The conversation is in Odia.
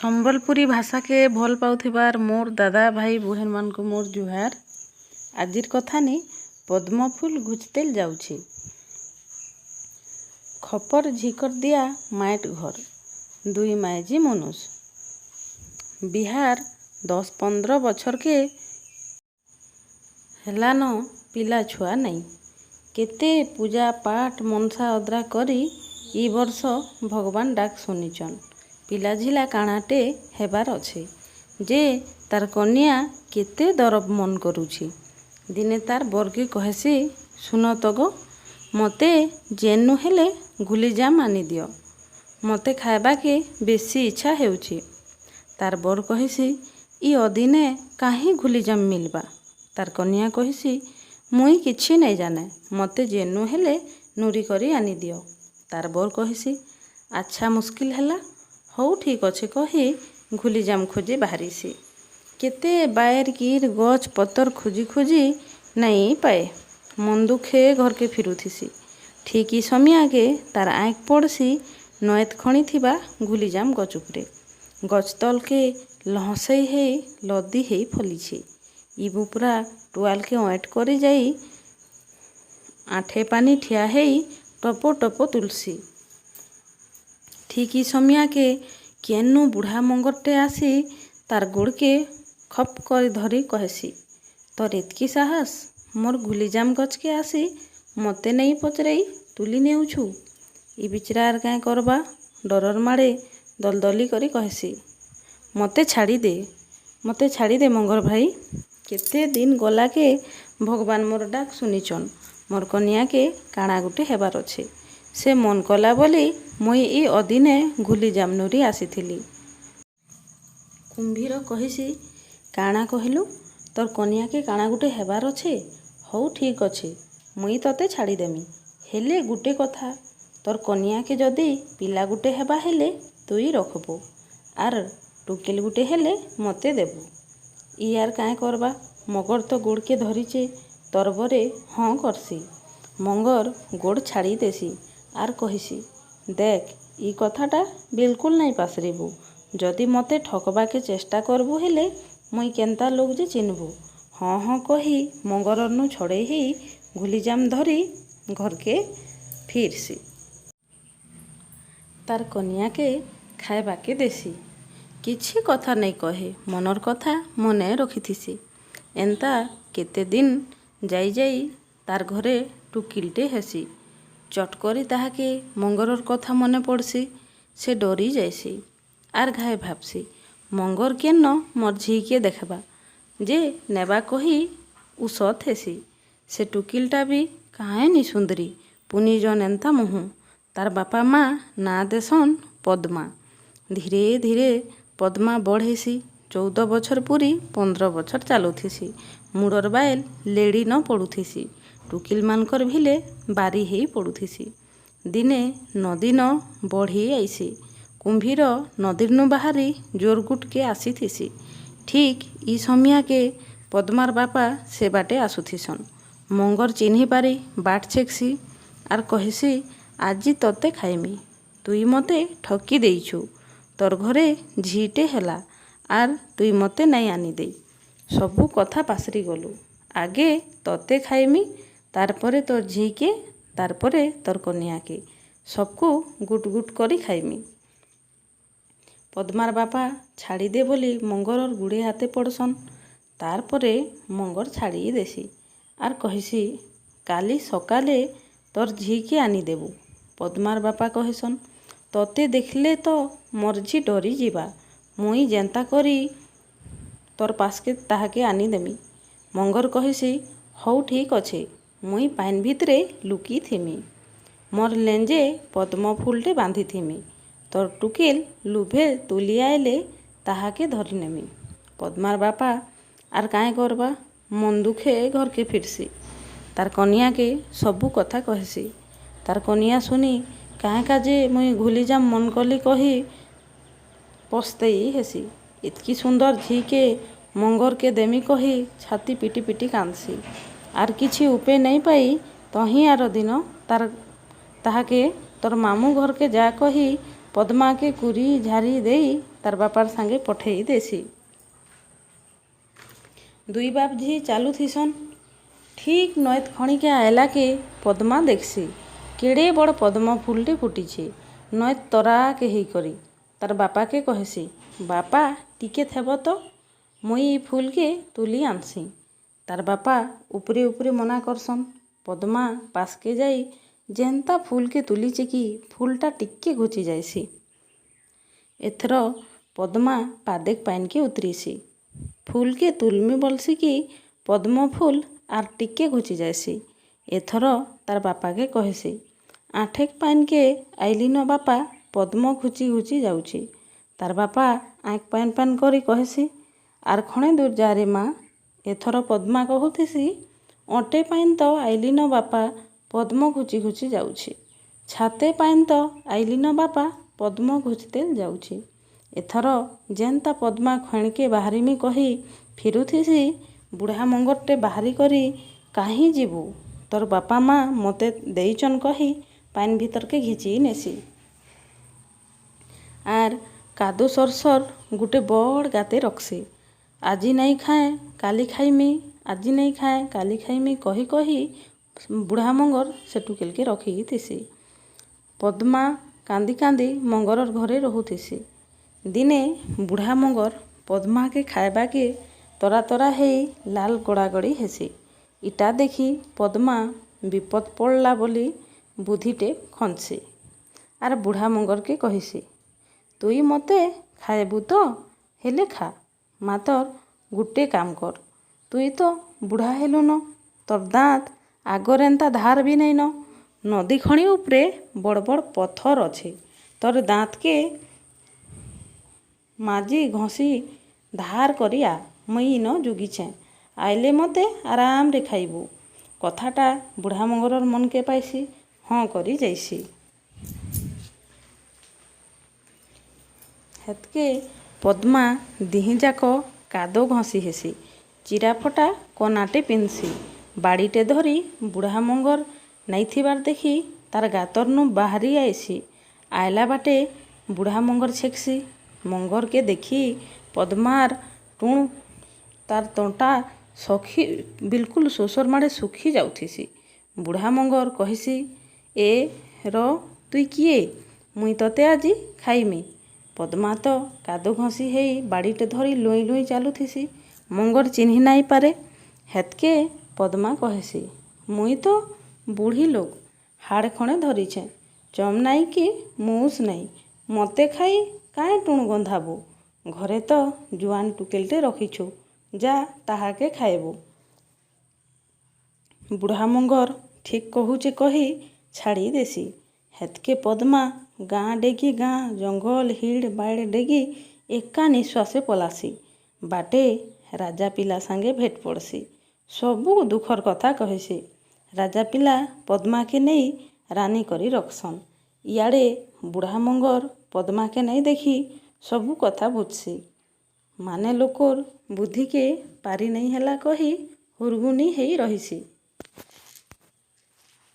ସମ୍ବଲପୁରୀ ଭାଷାକେ ଭଲ୍ ପାଉଥିବାର୍ ମୋର୍ ଦାଦା ଭାଇ ବୁହେନ୍ ମାନଙ୍କୁ ମୋର୍ ଜୁହାର। ଆଜିର୍ କଥା ନି ପଦ୍ମଫୁଲ ଘୁଚତେଲ୍ ଯାଉଛି। ଖପର ଝିକର ଦିଆ ମାଏଟ୍ ଘର দুই মাইজি মনুষ বিহার 10-15 বছরকে হেলান পিলা ছুয়া নাই কেতে পূজা পাঠ মনসা অদ্রা করি ই বর্ষ ভগবান ডাক শুনিছন পিলা ঝিলা কাଣାଟେ ହେବାର ଅଛି ଯେ ତାର କନ୍ୟା କେତେ ଦରବ ମନ କରୁଛି। ଦିନେ ତାର ବର୍ଗୀ କହେସି ଶୁନ ତ ଗୋ ମତେ ଯେନୁ ହେଲେ ଗୁଲିଜାମ ଆନିଦିଅ ମତେ ଖାଇବାକେ ବେଶୀ ଇଚ୍ଛା ହେଉଛି। ତାର ବର କହେସି ଇ ଅଦିନେ କାହିଁ ଗୁଲିଜାମ ମିଲବା। ତାର କନ୍ୟା କହେସି ମୁଇଁ କିଛି ନାଇଁ ଜାନେ ମତେ ଯେନୁ ହେଲେ ନୁରି କରି ଆନିଦିଅ। ତାର ବର କହେସି ଆଚ୍ଛା ମୁସ୍କିଲ ହେଲା ହଉ ଠିକ ଅଛି କହି ଗୁଲିଜାମ ଖୋଜି ବାହାରିସି। କେତେ ବାଏର ଗିର ଗଛ ପତର ଖୋଜି ଖୋଜି ନାଇଁ ପାଏ ମନ ଦୁଃଖେ ଘରକେ ଫିରୁଥିସି। ଠିକ ଇ ସମିଆକେ ତାର ଆँଖ ପଡ଼ସି ନଏତ ଖଣି ଥିବା ଗୁଲିଜାମ ଗଛ ଉପରେ। ଗଛ ତଲକେ ଲହସେଇ ହେଇ ଲଦି ହେଇ ଫଲିଛି। ଇ ବୁପୁରା ଟୁଆଲକେ ଅଏଁଟ କରି ଯାଇ ଆଠେ ପାନି ଠିଆ ହେଇ ଟପ ଟପ ତୁଲସି। ଠିକ ଇ ସମିଆକେ କେନୁ ବୁଢ଼ା ମଙ୍ଗରଟେ ଆସି ତାର ଗୋଡ଼କେ ଖପ କରି ଧରି କହେସି ତୋର ଏତକି ସାହସ ମୋର ଗୁଲିଜାମ ଗଛକେ ଆସି ମତେ ନେଇ ପଚରେଇ ତୁଲି ନେଉଛୁ। ଇ ବିଚରାର କାଁ କରବା ଡରର ମାଡ଼େ ଦଲଦଲି କରି କହେସି ମତେ ଛାଡ଼ିଦେ ମଙ୍ଗର ଭାଇ କେତେ ଦିନ ଗଲାକେ ଭଗବାନ ମୋର ଡାକ ଶୁନିଛନ ମୋର କନ୍ୟାକେ କାଣା ଗୁଟେ ହେବାର ଅଛି ସେ ମନ କଲା ବୋଲି ମୁଇଁ ଇ ଅଦିନେ ଗୁଲିଜାମ ନୁରି ଆସିଥିଲି। କୁମ୍ଭୀର କହେସି କାଣା କହିଲୁ ତୋର କନ୍ୟାକେ କାଣା ଗୁଟେ ହେବାର ଅଛେ ହଉ ଠିକ ଅଛି ମୁଇଁ ତତେ ଛାଡ଼ିଦେମି ହେଲେ ଗୁଟେ କଥା ତୋର କନ୍ୟାକେ ଯଦି ପିଲା ଗୁଟେ ହେବା ହେଲେ ତୁଇ ରଖବୁ ଆର ଟୁକେଲ ଗୁଟେ ହେଲେ ମତେ ଦେବୁ। ଇ ଆର କାଁ କରବା ମଗର ତ ଗୋଡ଼କେ ଧରିଛେ ତରବରେ ହଁ କରସି। ମଙ୍ଗର ଗୋଡ଼ ଛାଡ଼ି ଦେସି ଆର କହେସି ଦେଖ ଇ କଥାଟା ବିଲକୁଲ ନାଇଁ ପାସରିବୁ ଯଦି ମତେ ଠକବାକେ ଚେଷ୍ଟା କରବୁ ହେଲେ ମୁଇଁ କେନ୍ତା ଲୋକ ଯେ ଚିହ୍ନବୁ। ହଁ ହଁ କହି ମଙ୍ଗରନୁ ଛଡ଼େଇ ହେଇ ଗୁଲିଜାମ ଧରି ଘରକେ ଫିରସି। ତାର କନ୍ୟାକେ ଖାଇବାକେ ଦେସି କିଛି କଥା ନାଇଁ କହେ ମନର କଥା ମନେ ରଖିଥିସି। ଏନ୍ତା କେତେ ଦିନ ଯାଇ ଯାଇ ତାର ଘରେ ଟୁକିଲଟେ ହେସି। ଚଟକରି ତାହାକେ ମଙ୍ଗରର କଥା ମନେ ପଡ଼ସି ସେ ଡରି ଯାଇସି ଆର ଘାଏ ଭାବସି ମଙ୍ଗର କେନ ମୋର ଝିକେ ଦେଖବା ଯେ ନେବା କହି ଉସତ ହେସି। ସେ ଟୁକିଲଟା ବି କାହିଁ ନି ସୁନ୍ଦରୀ ପୁନି ଜନ ଏନ୍ତା ମୁହୁଁ। ତାର ବାପା ମା ନା ଦେସନ ପଦ୍ମା। ଧୀରେ ଧୀରେ ପଦ୍ମା ବଢ଼ ହେସି 14 ବଛର ପୁରି 15 ବଛର ଚାଲୁଥିସି। ମୁଡ଼ର ବାଏଲ ଲେଡ଼ି ନ ପଡ଼ୁଥିସି ଟୁକିଲ ମାନଙ୍କର ଭିଲେ ବାରି ହେଇ ପଡ଼ୁଥିସି। ଦିନେ ନଦୀ ନ ବଢ଼ି ଆଇସି କୁମ୍ଭୀର ନଦୀରନୁ ବାହାରି ଜୋରଗୁଟକେ ଆସିଥିସି। ଠିକ ଇ ସମିଆକେ ପଦ୍ମାର ବାପା ସେ ବାଟେ ଆସୁଥିସନ। ମଙ୍ଗର ଚିହ୍ନି ପାରି ବାଟ ଛେକସି ଆର କହେସି ଆଜି ତତେ ଖାଇମି ତୁଇ ମତେ ଠକି ଦେଇଛୁ ତୋର ଘରେ ଝିଟେ ହେଲା ଆର ତୁଇ ମତେ ନାଇଁ ଆନିଦେଇ ସବୁ କଥା ପାସରି ଗଲୁ ଆଗେ ତତେ ଖାଇମି ତାରପରେ ତୋର ଝିକେ ତାରପରେ ତୋର କନ୍ୟାକେ ସବକୁ ଗୁଟ ଗୁଟ କରି ଖାଇମି। ପଦ୍ମାର ବାପା ଛାଡ଼ିଦେ ବୋଲି ମଙ୍ଗରର ଗୁଡ଼େ ହାତେ ପଡ଼ସନ। ତାରପରେ ମଙ୍ଗର ଛାଡ଼ି ଦେସି ଆର କହେସି କାଲି ସକାଳେ ତୋର ଝିକେ ଆନିଦେବୁ। ପଦ୍ମାର ବାପା କହେସନ ତତେ ଦେଖିଲେ ତ ମୋର ଝି ଡରି ଯିବା ମୁଇଁ ଯେନ୍ତା କରି ତୋର ପାସକେ ତାହାକେ ଆନିଦେମି। ମଙ୍ଗର କହେସି ହଉ ଠିକ ଅଛେ ମୁଇଁ ପାଇନ ଭିତରେ ଲୁକି ଥିମି ମୋର ଲେଞ୍ଜେ ପଦ୍ମ ଫୁଲଟେ ବାନ୍ଧିଥିମି ତୋର ଟୁକେଲ ଲୁଭେ ତୁଲି ଆଇଲେ ତାହାକେ ଧରି ନେମି। ପଦ୍ମାର ବାପା ଆର କାଇଁ କରବା ମନ ଦୁଃଖେ ଘରକେ ଫିରସି। ତାର କନ୍ୟାକେ ସବୁ କଥା କହେସି। ତାର କନ୍ୟା ଶୁନି କାଁ କାଜେ ମୁଇଁ ଗୁଲିଜାମ ମନ କଲି କହି ପସ୍ତେଇ ହେସି। ଏତକି ସୁନ୍ଦର ଝିକେ ମଙ୍ଗରକେ ଦେମି କହି ଛାତି ପିଟି ପିଟି କାନ୍ଦସି। ଆର କିଛି ଉପେ ନାଇଁ ପାଇ ତହିଁ ଆର ଦିନ ତାହାକେ ତୋର ମାମୁଁ ଘରକେ ଯା କହି ପଦ୍ମାକେ କୁରି ଝାରି ଦେଇ ତାର ବାପାର ସାଙ୍ଗେ ପଠେଇ ଦେସି। ଦୁଇ ବାପ ଝି ଚାଲୁଥିସନ୍। ଠିକ୍ ନଏତ୍ ଖଣିକେ ଆଏଲାକେ ପଦ୍ମା ଦେଖ୍ସି କେଡ଼େ ବଡ଼ ପଦ୍ମ ଫୁଲଟେ ଫୁଟିଛେ ନଏତ୍ ତରାକେ ହେଇକରି। ତାର ବାପାକେ କହେସି, ବାପା ଟିକେ ଥେବ ତ, ମୁଇଁ ଇ ଫୁଲକେ ତୁଲି ଆନ୍ସି। ତାର ବାପା ଉପରେ ଉପରେ ମନା କରସନ୍। ପଦ୍ମା ପାସ୍କେ ଯାଇ ଯେନ୍ତା ଫୁଲକେ ତୁଲିଚେ କି ଫୁଲଟା ଟିକେ ଘୁଚି ଯାଏସି। ଏଥର ପଦ୍ମା ପାଦେକ୍ ପାଏନ୍କେ ଉତରିସି। ଫୁଲକେ ତୁଲ୍ମି ବୋଲ୍ସି କି ପଦ୍ମ ଫୁଲ ଆର୍ ଟିକେ ଘୁଚି ଯାଏସି। ଏଥର ତାର ବାପାକେ କହେସି, ଆଣ୍ଠେକ୍ ପାଏନ୍କେ ଆଇଲିନ ବାପା, ପଦ୍ମ ଘୁଚି ଘୁଚି ଯାଉଛେ। ତାର ବାପା ଆଁକ୍ ପାଏନ୍ ପାଏନ୍ କରି କହେସି, ଆର୍ ଖଣେ ଦୂର ଯାରେ ମା। ଏଥର ପଦ୍ମା କହୁଥିସି, ଅଣ୍ଟେ ପାଏନ୍ ତ ଆଇଲିନ ବାପା, ପଦ୍ମ ଘୁଚି ଘୁଚି ଯାଉଛେ। ଛାତେ ପାଏନ୍ ତ ଆଇଲିନ ବାପା, ପଦ୍ମ ଘୁଚିତେଲ୍ ଯାଉଛେ। ଏଥର ଯେନ୍ତା ପଦ୍ମା ଖଣିକେ ବାହାରିମି କହି ଫିରୁଥିସି, ବୁଢ଼ା ମଙ୍ଗରଟେ ବାହାରି କରି, କାହିଁ ଯିବୁ, ତୋର ବାପା ମା ମତେ ଦେଇଚନ୍ କହି ପାଏନ୍ ଭିତରକେ ଘିଚି ନେସି। ଆର୍ କାଦୁ ସରସର ଗୁଟେ ବଡ଼ ଗାତେ ରଖ୍ସି। ଆଜି ନାଇଁ ଖାଏ କାଲି ଖାଇମି, ଆଜି ନାଇଁ ଖାଏ କାଲି ଖାଇମି କହି କହି ବୁଢ଼ା ମଙ୍ଗର ସେ ଟୁକେଲ୍କେ ରଖିଥିସି। ପଦ୍ମା କାନ୍ଦି କାନ୍ଦି ମଙ୍ଗରର ଘରେ ରହୁଥିସି। ଦିନେ ବୁଢ଼ା ମଙ୍ଗର ପଦ୍ମାକେ ଖାଇବାକେ ତରା ତରା ହେଇ ଲାଲ ଗଡ଼ାଗଡ଼ି ହେସି। ଇଟା ଦେଖି ପଦ୍ମା ବିପଦ ପଡ଼ଲା ବୋଲି ବୁଦ୍ଧିଟେ ଖଞ୍ଜସି। ଆର୍ ବୁଢ଼ା ମଙ୍ଗରକେ କହେସି, ତୁଇ ମତେ ଖାଇବୁ ତ, ହେଲେ ଖା, ମାତର ଗୁଟେ କାମ କର, ତୁଇ ତ ବୁଢ଼ା ହେଲୁନ, ତୋର ଦାନ୍ତ ଆଗର ଏନ୍ତା ଧାର ବି ନାଇଁନ। ନଦୀ ଖଣି ଉପରେ ବଡ଼ ବଡ଼ ପଥର ଅଛେ। ତୋର ଦାନ୍ତକେ ମାଜି ଘଷି ଧାର କରି ଆ, ମୁଇଁ ଇନ ଜୁଗିଛେଁ, ଆଇଲେ ମତେ ଆରାମରେ ଖାଇବୁ। କଥାଟା ବୁଢ଼ା ମଙ୍ଗରର ମନକେ ପାଇସି, ହଁ କରି ଯାଇସି। ହେତ୍କେ ପଦ୍ମା ଦିହିଁଯାକ କାଦୋ ଘଷି ହେସି। ଚିରାଫଟା କନାଟେ ପିନ୍ଧସି। ବାଡ଼ିଟେ ଧରି ବୁଢ଼ା ମଙ୍ଗର ନାଇଥିବାର ଦେଖି ତାର ଗାତରନୁ ବାହାରି ଆଇସି। ଆଇଲା ବାଟେ ବୁଢ଼ା ମଙ୍ଗର ଛେକ୍ସି। ମଙ୍ଗରକେ ଦେଖି ପଦ୍ମାର ଟୁଣ ତାର ତଣ୍ଟା ବିଲକୁଲ ଶୋଷର ମାଡ଼େ ଶୁଖି ଯାଉଥିସି। ବୁଢ଼ା ମଙ୍ଗର କହେସି, ଏ ର ତୁଇ କିଏ, ମୁଇଁ ତତେ ଆଜି ଖାଇମି। ପଦ୍ମା ତ କାଦୁ ଘଷି ହେଇ ବାଡ଼ିଟେ ଧରି ଲୁଇଁ ଲୁଇଁ ଚାଲୁଥିସି। ମଙ୍ଗର ଚିହ୍ନି ନାଇଁ ପାରେ। ହେତ୍କେ ପଦ୍ମା କହେସି, ମୁଇଁ ତ ବୁଢ଼ୀ ଲୋକ, ହାଡ଼ ଖଣେ ଧରିଛେଁ, ଚମ ନାଇଁ କି ମୁଉସ ନାଇଁ, ମତେ ଖାଇ କାଇଁ ଟୁଣ ଗନ୍ଧାବୁ। ଘରେ ତ ଜୁଆନ ଟୁକେଲଟେ ରଖିଛୁ, ଯା ତାହାକେ ଖାଇବୁ। ବୁଢ଼ା ମଙ୍ଗର ଠିକ୍ କହୁଛେ କହି ଛାଡ଼ି ଦେସି। ହେତ୍କେ ପଦ୍ମା ଗାଁ ଡେଗି ଗାଁ, ଜଙ୍ଗଲ ହିଡ଼ ବାଡ଼ ଡେଗି ଏକା ନିଶ୍ୱାସେ ପଲାସି। ବାଟେ ରାଜା ପିଲା ସାଙ୍ଗେ ଭେଟ ପଡ଼ସି। ସବୁ ଦୁଃଖର କଥା କହେସି। ରାଜା ପିଲା ପଦ୍ମାକେ ନେଇ ରାନୀ କରି ରଖସନ୍। ଇଆଡ଼େ ବୁଢ଼ା ମଙ୍ଗର ପଦ୍ମାକେ ନାଇଁ ଦେଖି ସବୁ କଥା ବୁଝସି। ମାନେ ଲୋକର ବୁଦ୍ଧିକେ ପାରି ନାଇଁ ହେଲା କହି ହୁରଗୁନି ହେଇ ରହିସି।